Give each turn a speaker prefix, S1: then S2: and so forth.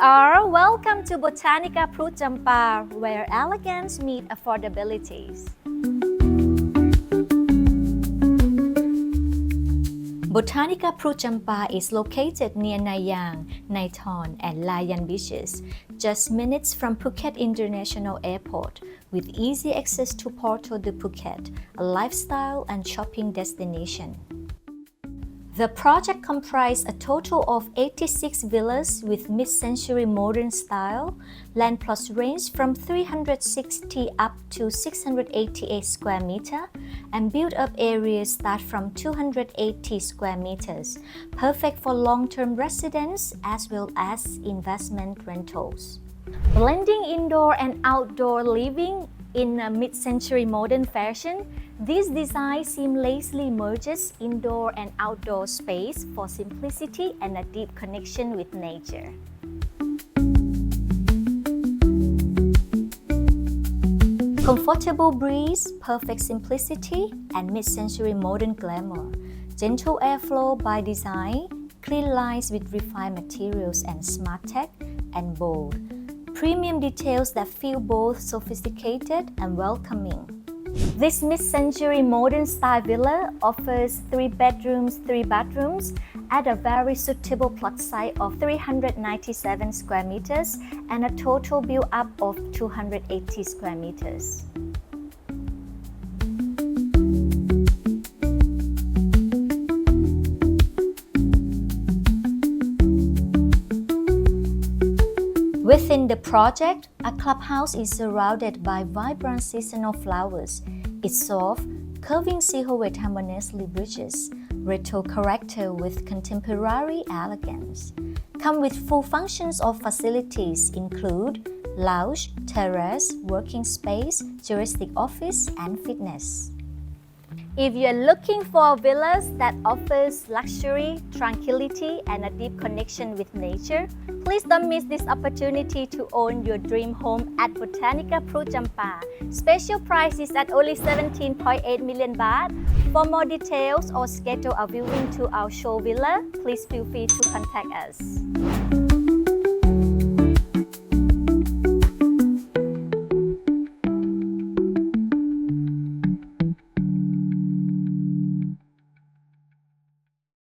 S1: Welcome to Botanica 𝗵𝗺 𝗪𝗶𝗹, where elegance meets affordabilities. Botanica 𝗵𝗺 𝗪𝗶𝗹 is located near Nha Trang, Naithon and Layan Beaches, just minutes from Phuket International Airport, with easy access to Porto de Phuket, a lifestyle and shopping destination. The project comprised a total of 86 villas with mid-century modern style. Land plots range from 360 up to 688 square meter, and built-up areas start from 280 square meters, perfect for long-term residence as well as investment rentals. Blending indoor and outdoor living in a mid-century modern fashion, this design seamlessly merges indoor and outdoor space for simplicity and a deep connection with nature. Comfortable breeze, perfect simplicity, and mid-century modern glamour. Gentle airflow by design, clean lines with refined materials and smart tech, and bold. Premium details that feel both sophisticated and welcoming. This mid-century modern style villa offers 3 bedrooms, 3 bathrooms at a very suitable plot size of 397 square meters and a total build-up of 280 square meters. Within the project, a clubhouse is surrounded by vibrant seasonal flowers. Its soft, curving 𝗕𝘁𝘁 harmoniously bridges retro character with contemporary elegance. Come with full functions of facilities include lounge, terrace, working space, juristic office, and fitness. If you're looking for villas that offers luxury, tranquility, and a deep connection with nature, please don't miss this opportunity to own your dream home at Botanica 𝗵𝗺 𝗪𝗶𝗹. Special price is at only 17.8 million baht. For more details or schedule a viewing to our show villa, please feel free to contact us.